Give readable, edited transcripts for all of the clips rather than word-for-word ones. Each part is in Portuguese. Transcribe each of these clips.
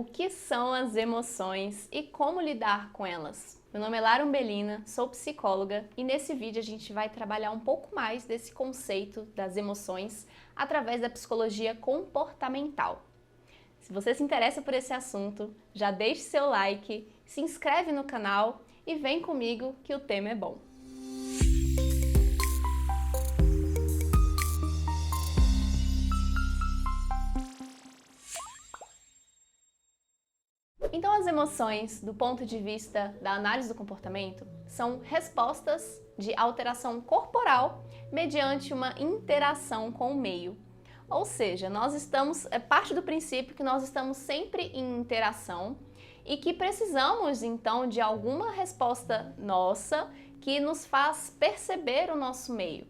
que são as emoções e como lidar com elas. Meu nome é Lara Umbelina, sou psicóloga e nesse vídeo a gente vai trabalhar um pouco mais desse conceito das emoções através da psicologia comportamental. Se você se interessa por esse assunto, já deixe seu like, se inscreve no canal e vem comigo que o tema é bom. Então, as emoções, do ponto de vista da análise do comportamento, são respostas de alteração corporal mediante uma interação com o meio. Ou seja, parte do princípio que nós estamos sempre em interação e que precisamos, então, de alguma resposta nossa que nos faz perceber o nosso meio.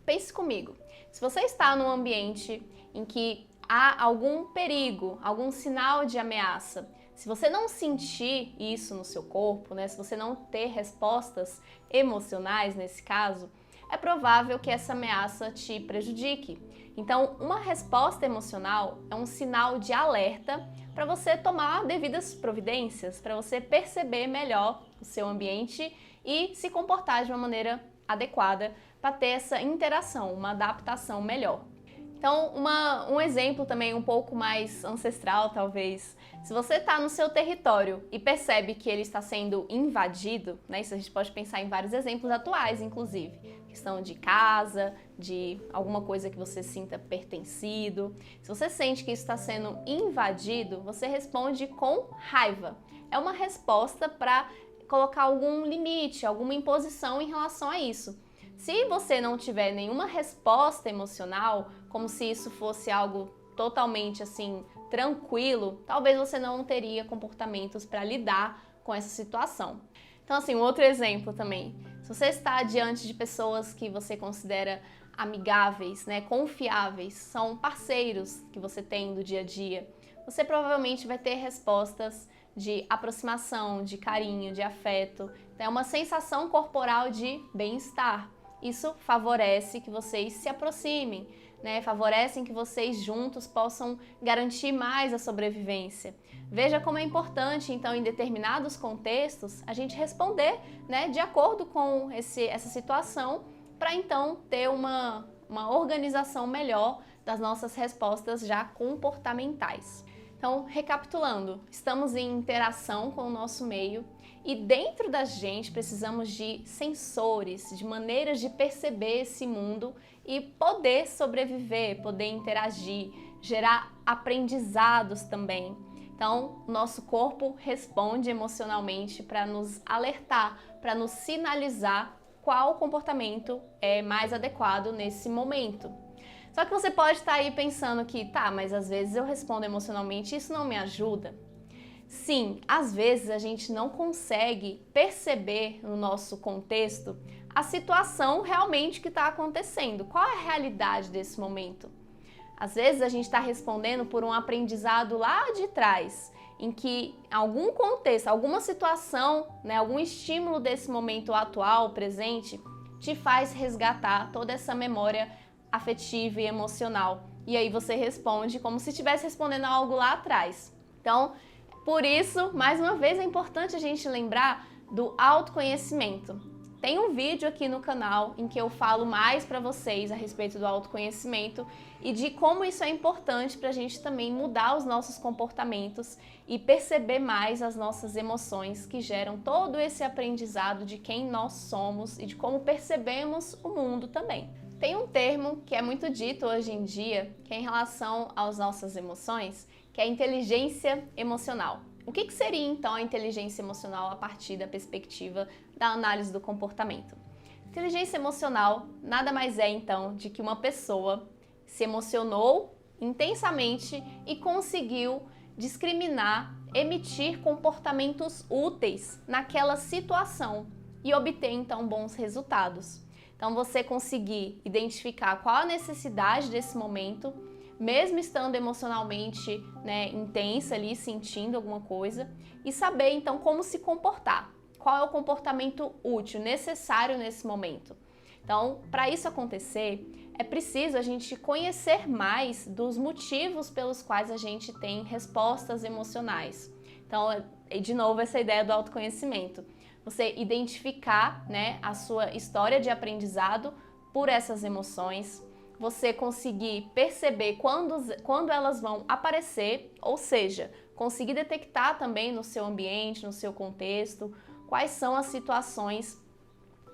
Pense comigo, se você está num ambiente em que há algum perigo, algum sinal de ameaça, se você não sentir isso no seu corpo, se você não ter respostas emocionais nesse caso, é provável que essa ameaça te prejudique. Então, uma resposta emocional é um sinal de alerta para você tomar devidas providências, para você perceber melhor o seu ambiente e se comportar de uma maneira adequada para ter essa interação, uma adaptação melhor. Então, um exemplo também um pouco mais ancestral, talvez. Se você está no seu território e percebe que ele está sendo invadido, isso a gente pode pensar em vários exemplos atuais, inclusive. Questão de casa, de alguma coisa que você sinta pertencido. Se você sente que isso está sendo invadido, você responde com raiva. É uma resposta para colocar algum limite, alguma imposição em relação a isso. Se você não tiver nenhuma resposta emocional, como se isso fosse algo totalmente tranquilo, talvez você não teria comportamentos para lidar com essa situação. Então, um outro exemplo também. Se você está diante de pessoas que você considera amigáveis, confiáveis, são parceiros que você tem do dia a dia, você provavelmente vai ter respostas de aproximação, de carinho, de afeto. Então, é uma sensação corporal de bem-estar. Isso favorece que vocês se aproximem, favorecem que vocês juntos possam garantir mais a sobrevivência. Veja como é importante, então, em determinados contextos, a gente responder de acordo com essa situação, para então ter uma organização melhor das nossas respostas já comportamentais. Então, recapitulando, estamos em interação com o nosso meio e dentro da gente precisamos de sensores, de maneiras de perceber esse mundo e poder sobreviver, poder interagir, gerar aprendizados também. Então, nosso corpo responde emocionalmente para nos alertar, para nos sinalizar qual comportamento é mais adequado nesse momento. Só que você pode estar aí pensando que, mas às vezes eu respondo emocionalmente e isso não me ajuda. Sim, às vezes a gente não consegue perceber no nosso contexto a situação realmente que está acontecendo. Qual é a realidade desse momento? Às vezes a gente está respondendo por um aprendizado lá de trás, em que algum contexto, alguma situação, algum estímulo desse momento atual, presente, te faz resgatar toda essa memória afetiva e emocional. E aí você responde como se estivesse respondendo a algo lá atrás. Então, por isso, mais uma vez, é importante a gente lembrar do autoconhecimento. Tem um vídeo aqui no canal em que eu falo mais para vocês a respeito do autoconhecimento e de como isso é importante para a gente também mudar os nossos comportamentos e perceber mais as nossas emoções que geram todo esse aprendizado de quem nós somos e de como percebemos o mundo também. Tem um termo que é muito dito hoje em dia, que é em relação às nossas emoções, que é a inteligência emocional. O que seria então a inteligência emocional a partir da perspectiva da análise do comportamento? Inteligência emocional nada mais é então de que uma pessoa se emocionou intensamente e conseguiu discriminar, emitir comportamentos úteis naquela situação e obter então bons resultados. Então, você conseguir identificar qual a necessidade desse momento, mesmo estando emocionalmente intensa ali, sentindo alguma coisa, e saber então como se comportar. Qual é o comportamento útil, necessário nesse momento. Então, para isso acontecer, é preciso a gente conhecer mais dos motivos pelos quais a gente tem respostas emocionais. Então, de novo, essa ideia do autoconhecimento. Você identificar, né, a sua história de aprendizado por essas emoções, você conseguir perceber quando elas vão aparecer, ou seja, conseguir detectar também no seu ambiente, no seu contexto, quais são as situações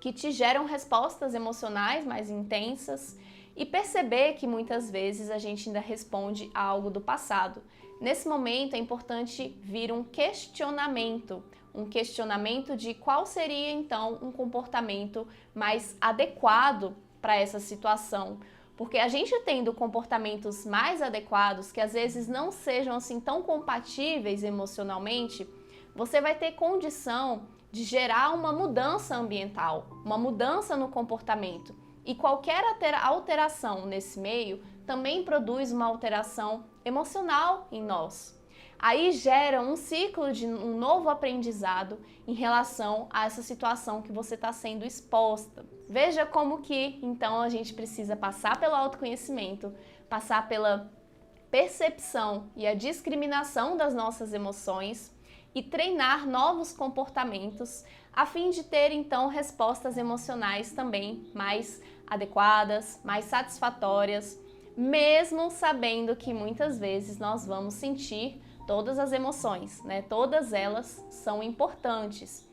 que te geram respostas emocionais mais intensas e perceber que muitas vezes a gente ainda responde a algo do passado. Nesse momento é importante vir um questionamento de qual seria então um comportamento mais adequado para essa situação. Porque a gente tendo comportamentos mais adequados, que às vezes não sejam assim tão compatíveis emocionalmente, você vai ter condição de gerar uma mudança ambiental, uma mudança no comportamento. E qualquer alteração nesse meio também produz uma alteração emocional em nós. Aí gera um ciclo de um novo aprendizado em relação a essa situação que você está sendo exposta. Veja como que, então, a gente precisa passar pelo autoconhecimento, passar pela percepção e a discriminação das nossas emoções e treinar novos comportamentos a fim de ter, então, respostas emocionais também mais adequadas, mais satisfatórias, mesmo sabendo que muitas vezes nós vamos sentir todas as emoções, né? Todas elas são importantes.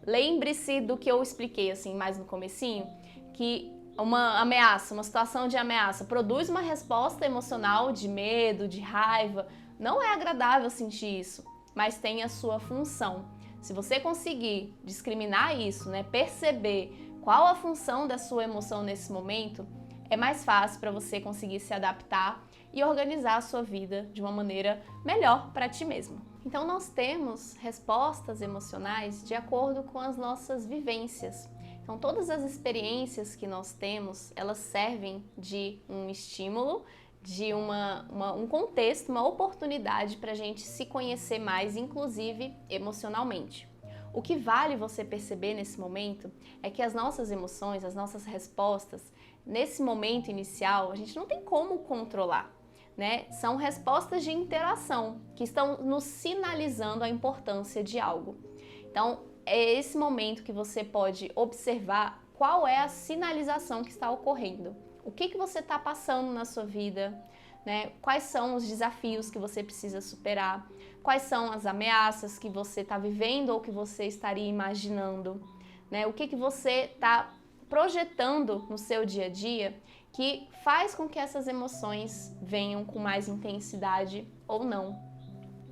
Lembre-se do que eu expliquei assim mais no comecinho, que uma ameaça, uma situação de ameaça produz uma resposta emocional de medo, de raiva. Não é agradável sentir isso, mas tem a sua função. Se você conseguir discriminar isso, né, perceber qual a função da sua emoção nesse momento, é mais fácil para você conseguir se adaptar e organizar a sua vida de uma maneira melhor para ti mesmo. Então nós temos respostas emocionais de acordo com as nossas vivências. Então todas as experiências que nós temos, elas servem de um estímulo, de um contexto, uma oportunidade para a gente se conhecer mais, inclusive emocionalmente. O que vale você perceber nesse momento é que as nossas emoções, as nossas respostas, nesse momento inicial, a gente não tem como controlar, né? São respostas de interação que estão nos sinalizando a importância de algo. Então, é esse momento que você pode observar qual é a sinalização que está ocorrendo. O que você está passando na sua vida, né? Quais são os desafios que você precisa superar? Quais são as ameaças que você está vivendo ou que você estaria imaginando, né? O que você está projetando no seu dia a dia que faz com que essas emoções venham com mais intensidade ou não.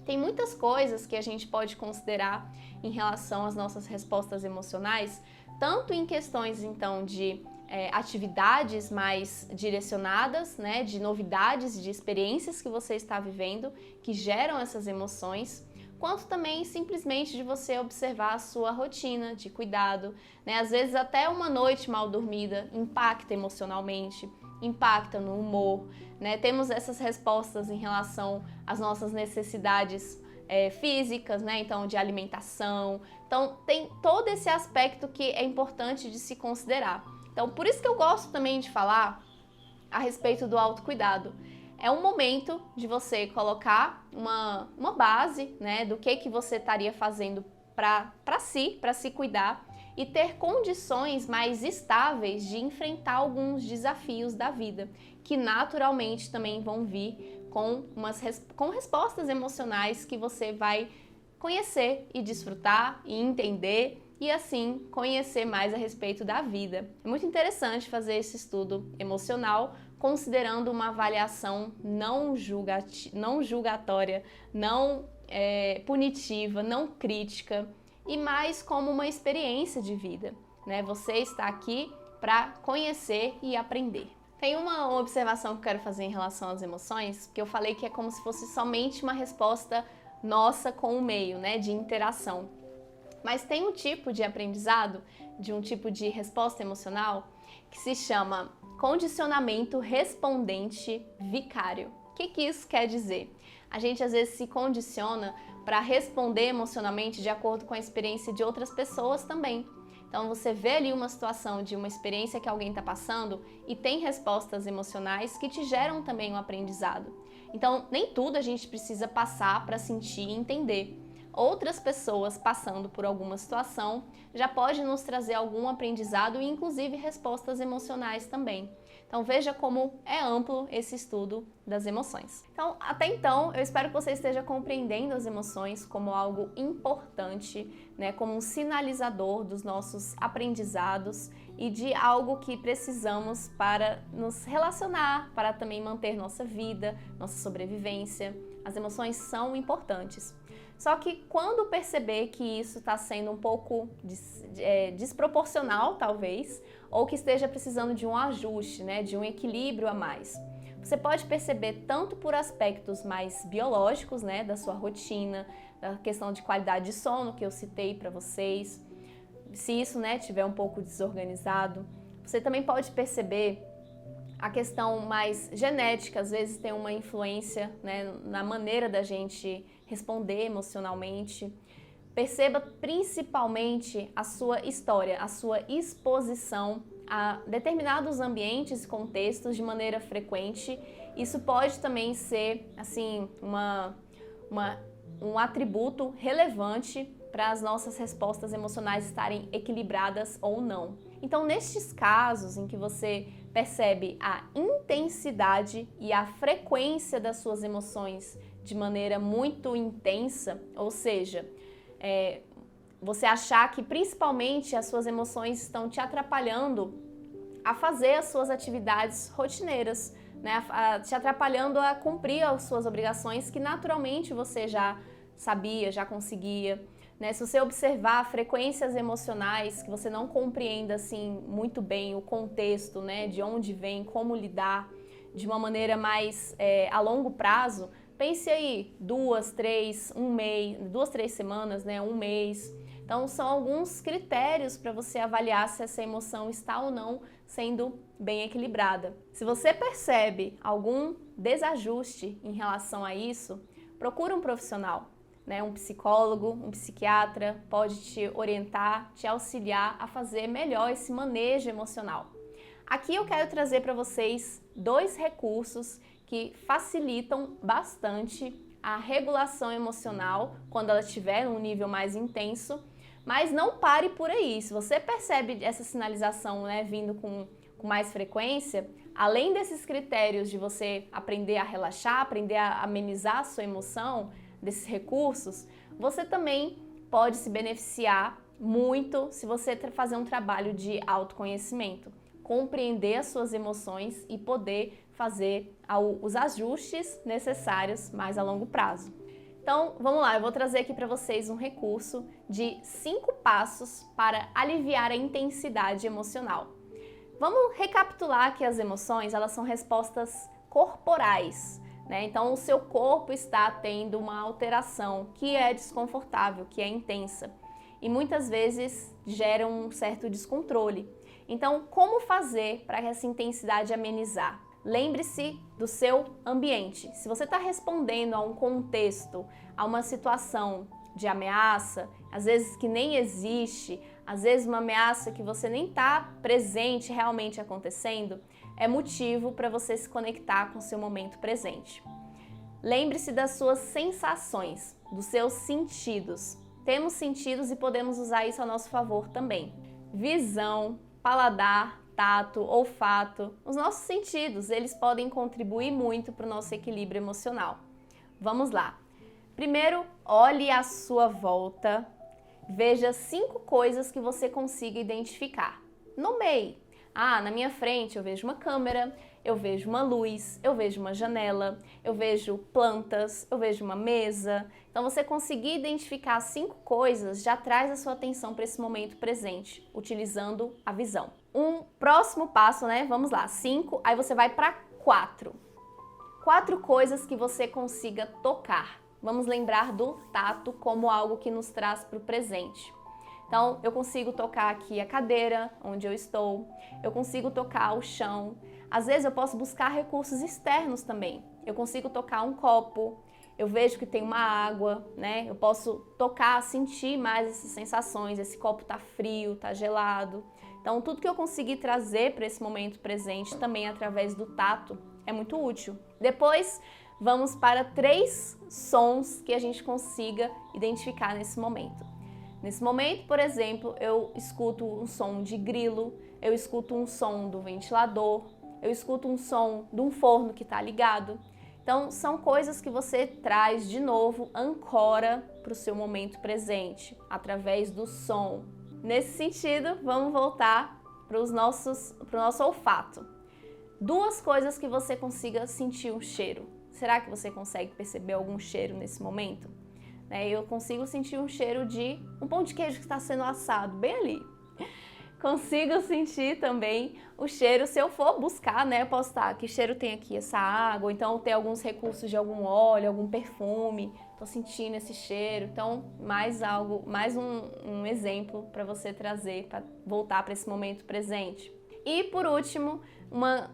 Tem muitas coisas que a gente pode considerar em relação às nossas respostas emocionais, tanto em questões então de atividades mais direcionadas, né, de novidades, de experiências que você está vivendo que geram essas emoções, quanto também simplesmente de você observar a sua rotina de cuidado, né? Às vezes até uma noite mal dormida impacta emocionalmente, impacta no humor, né? Temos essas respostas em relação às nossas necessidades físicas, né? Então de alimentação, então tem todo esse aspecto que é importante de se considerar. Então por isso que eu gosto também de falar a respeito do autocuidado. É um momento de você colocar uma base, né, do que você estaria fazendo para se cuidar e ter condições mais estáveis de enfrentar alguns desafios da vida, que naturalmente também vão vir com respostas emocionais que você vai conhecer e desfrutar e entender e assim conhecer mais a respeito da vida. É muito interessante fazer esse estudo emocional considerando uma avaliação não julgatória, não punitiva, não crítica e mais como uma experiência de vida, né? Você está aqui para conhecer e aprender. Tem uma observação que eu quero fazer em relação às emoções, que eu falei que é como se fosse somente uma resposta nossa com o meio, né, de interação. Mas tem um tipo de aprendizado, de um tipo de resposta emocional, que se chama condicionamento respondente vicário. O que isso quer dizer? A gente às vezes se condiciona para responder emocionalmente de acordo com a experiência de outras pessoas também. Então você vê ali uma situação de uma experiência que alguém está passando e tem respostas emocionais que te geram também um aprendizado. Então nem tudo a gente precisa passar para sentir e entender. Outras pessoas passando por alguma situação já pode nos trazer algum aprendizado e inclusive respostas emocionais também. Então veja como é amplo esse estudo das emoções. Então, até então, eu espero que você esteja compreendendo as emoções como algo importante, né, como um sinalizador dos nossos aprendizados e de algo que precisamos para nos relacionar, para também manter nossa vida, nossa sobrevivência. As emoções são importantes. Só que quando perceber que isso está sendo um pouco desproporcional, talvez, ou que esteja precisando de um ajuste, né, de um equilíbrio a mais, você pode perceber tanto por aspectos mais biológicos, né, da sua rotina, da questão de qualidade de sono que eu citei para vocês, se isso, né, tiver um pouco desorganizado. Você também pode perceber a questão mais genética, às vezes tem uma influência, né, na maneira da gente responder emocionalmente. Perceba principalmente a sua história, a sua exposição a determinados ambientes e contextos de maneira frequente. Isso pode também ser assim, um atributo relevante para as nossas respostas emocionais estarem equilibradas ou não. Então, nestes casos em que você percebe a intensidade e a frequência das suas emoções de maneira muito intensa, ou seja, você achar que principalmente as suas emoções estão te atrapalhando a fazer as suas atividades rotineiras, né? Te atrapalhando a cumprir as suas obrigações que naturalmente você já sabia, já conseguia. Né? Se você observar frequências emocionais que você não compreenda assim muito bem o contexto, né, de onde vem, como lidar de uma maneira mais a longo prazo, pense aí 2, 3 semanas, né, um mês. Então são alguns critérios para você avaliar se essa emoção está ou não sendo bem equilibrada. Se você percebe algum desajuste em relação a isso, procura um profissional. Um psicólogo, um psiquiatra pode te orientar, te auxiliar a fazer melhor esse manejo emocional. Aqui eu quero trazer para vocês 2 recursos que facilitam bastante a regulação emocional quando ela estiver num nível mais intenso, mas não pare por aí. Se você percebe essa sinalização, né, vindo com mais frequência, além desses critérios de você aprender a relaxar, aprender a amenizar a sua emoção, desses recursos, você também pode se beneficiar muito se você fazer um trabalho de autoconhecimento, compreender as suas emoções e poder fazer os ajustes necessários mais a longo prazo. Então, vamos lá, eu vou trazer aqui para vocês um recurso de 5 passos para aliviar a intensidade emocional. Vamos recapitular que as emoções, elas são respostas corporais. Então, o seu corpo está tendo uma alteração que é desconfortável, que é intensa e muitas vezes gera um certo descontrole. Então, como fazer para essa intensidade amenizar? Lembre-se do seu ambiente. Se você está respondendo a um contexto, a uma situação de ameaça, às vezes que nem existe, às vezes uma ameaça que você nem está presente realmente acontecendo, é motivo para você se conectar com o seu momento presente. Lembre-se das suas sensações, dos seus sentidos. Temos sentidos e podemos usar isso a nosso favor também. Visão, paladar, tato, olfato, os nossos sentidos, eles podem contribuir muito para o nosso equilíbrio emocional. Vamos lá. Primeiro, olhe à sua volta, veja 5 coisas que você consiga identificar. Nomeie. Na minha frente eu vejo uma câmera, eu vejo uma luz, eu vejo uma janela, eu vejo plantas, eu vejo uma mesa. Então você conseguir identificar 5 coisas já traz a sua atenção para esse momento presente, utilizando a visão. Um próximo passo, né? Vamos lá, 5, aí você vai para 4. 4 coisas que você consiga tocar. Vamos lembrar do tato como algo que nos traz para o presente. Então, eu consigo tocar aqui a cadeira onde eu estou, eu consigo tocar o chão. Às vezes eu posso buscar recursos externos também. Eu consigo tocar um copo, eu vejo que tem uma água, né? Eu posso tocar, sentir mais essas sensações, esse copo tá frio, tá gelado. Então, tudo que eu conseguir trazer para esse momento presente, também através do tato, é muito útil. Depois, vamos para 3 sons que a gente consiga identificar nesse momento. Nesse momento, por exemplo, eu escuto um som de grilo, eu escuto um som do ventilador, eu escuto um som de um forno que está ligado. Então, são coisas que você traz de novo, ancora para o seu momento presente, através do som. Nesse sentido, vamos voltar para o nosso olfato. 2 coisas que você consiga sentir um cheiro. Será que você consegue perceber algum cheiro nesse momento? Eu consigo sentir um cheiro de um pão de queijo que está sendo assado, bem ali. Consigo sentir também o cheiro, se eu for buscar, posso estar, que cheiro tem aqui essa água, ou então ter alguns recursos de algum óleo, algum perfume, tô sentindo esse cheiro. Então, mais um exemplo para você trazer, para voltar para esse momento presente. E por último, uma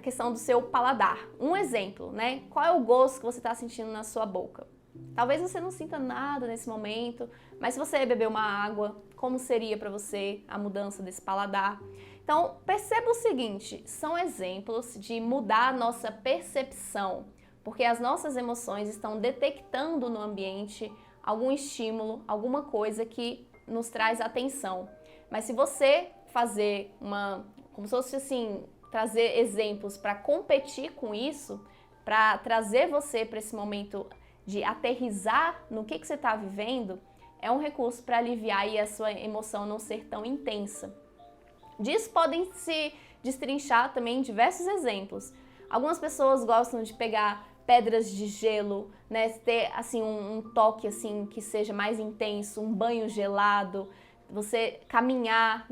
questão do seu paladar. Um exemplo, Qual é o gosto que você está sentindo na sua boca? Talvez você não sinta nada nesse momento, mas se você beber uma água, como seria para você a mudança desse paladar? Então, perceba o seguinte, são exemplos de mudar a nossa percepção, porque as nossas emoções estão detectando no ambiente algum estímulo, alguma coisa que nos traz atenção. Mas se você fazer como se fosse assim, trazer exemplos para competir com isso, para trazer você para esse momento de aterrissar no que você está vivendo, é um recurso para aliviar e a sua emoção não ser tão intensa. Disso podem se destrinchar também diversos exemplos. Algumas pessoas gostam de pegar pedras de gelo, ter assim um toque assim que seja mais intenso, um banho gelado, você caminhar,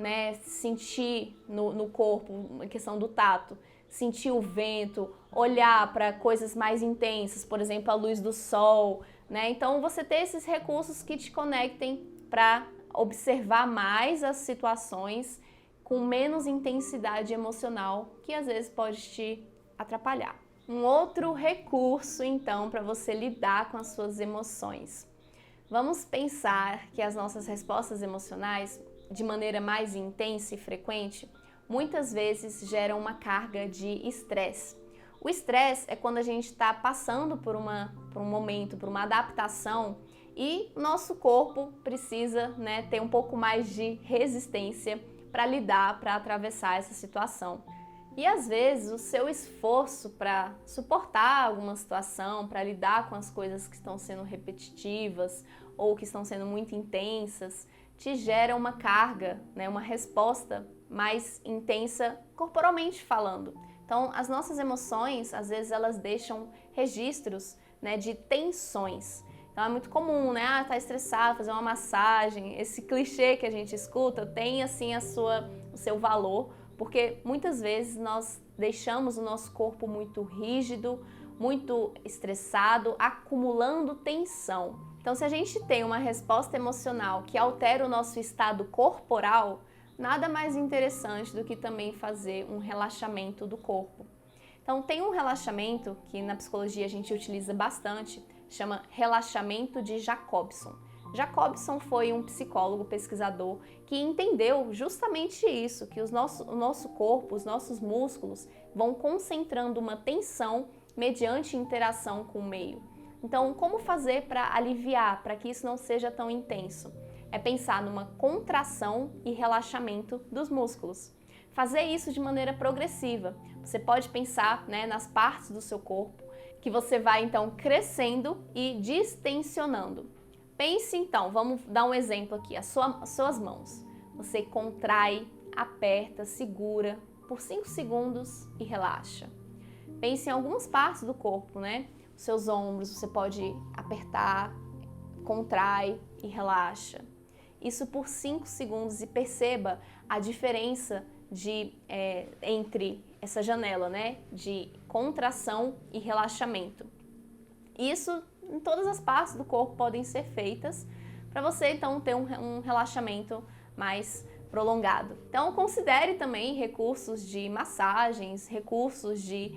sentir no corpo, a questão do tato, sentir o vento, olhar para coisas mais intensas, por exemplo, a luz do sol, Então, você ter esses recursos que te conectem para observar mais as situações com menos intensidade emocional, que às vezes pode te atrapalhar. Um outro recurso, então, para você lidar com as suas emoções. Vamos pensar que as nossas respostas emocionais, de maneira mais intensa e frequente, muitas vezes geram uma carga de estresse. O estresse é quando a gente está passando por um momento, por uma adaptação e nosso corpo precisa ter um pouco mais de resistência para lidar, para atravessar essa situação. E às vezes o seu esforço para suportar alguma situação, para lidar com as coisas que estão sendo repetitivas ou que estão sendo muito intensas, te gera uma carga, uma resposta mais intensa corporalmente falando. Então, as nossas emoções, às vezes, elas deixam registros de tensões. Então, é muito comum, tá estressado, fazer uma massagem. Esse clichê que a gente escuta tem, assim, o seu valor, porque muitas vezes nós deixamos o nosso corpo muito rígido, muito estressado, acumulando tensão. Então, se a gente tem uma resposta emocional que altera o nosso estado corporal, nada mais interessante do que também fazer um relaxamento do corpo. Então, tem um relaxamento que na psicologia a gente utiliza bastante, chama relaxamento de Jacobson. Jacobson foi um psicólogo, pesquisador, que entendeu justamente isso, que o nosso corpo, os nossos músculos vão concentrando uma tensão mediante interação com o meio. Então, como fazer para aliviar, para que isso não seja tão intenso? É pensar numa contração e relaxamento dos músculos. Fazer isso de maneira progressiva. Você pode pensar nas partes do seu corpo, que você vai então crescendo e distensionando. Pense então, vamos dar um exemplo aqui, as suas mãos. Você contrai, aperta, segura por 5 segundos e relaxa. Pense em algumas partes do corpo, Os seus ombros, você pode apertar, contrai e relaxa. Isso por 5 segundos e perceba a diferença entre essa janela, de contração e relaxamento. Isso em todas as partes do corpo podem ser feitas para você então ter um relaxamento mais prolongado. Então considere também recursos de massagens, recursos de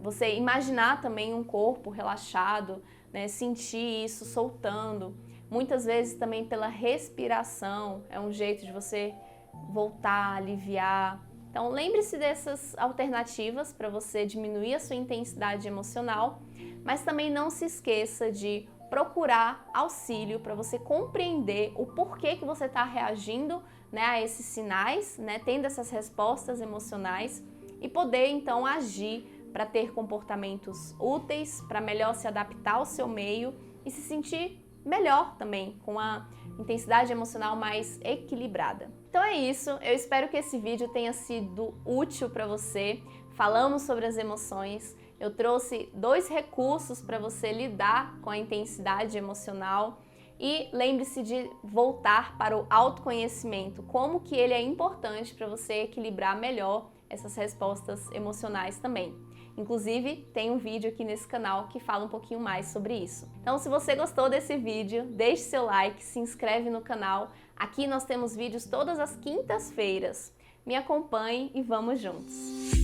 você imaginar também um corpo relaxado, né? Sentir isso soltando. Muitas vezes também pela respiração, é um jeito de você voltar, aliviar. Então lembre-se dessas alternativas para você diminuir a sua intensidade emocional, mas também não se esqueça de procurar auxílio para você compreender o porquê que você está reagindo, né, a esses sinais, né, tendo essas respostas emocionais e poder então agir para ter comportamentos úteis, para melhor se adaptar ao seu meio e se sentir melhor também, com a intensidade emocional mais equilibrada. Então é isso, eu espero que esse vídeo tenha sido útil para você. Falamos sobre as emoções, eu trouxe 2 recursos para você lidar com a intensidade emocional e lembre-se de voltar para o autoconhecimento, como que ele é importante para você equilibrar melhor essas respostas emocionais também. Inclusive, tem um vídeo aqui nesse canal que fala um pouquinho mais sobre isso. Então, se você gostou desse vídeo, deixe seu like, se inscreve no canal. Aqui nós temos vídeos todas as quintas-feiras. Me acompanhe e vamos juntos!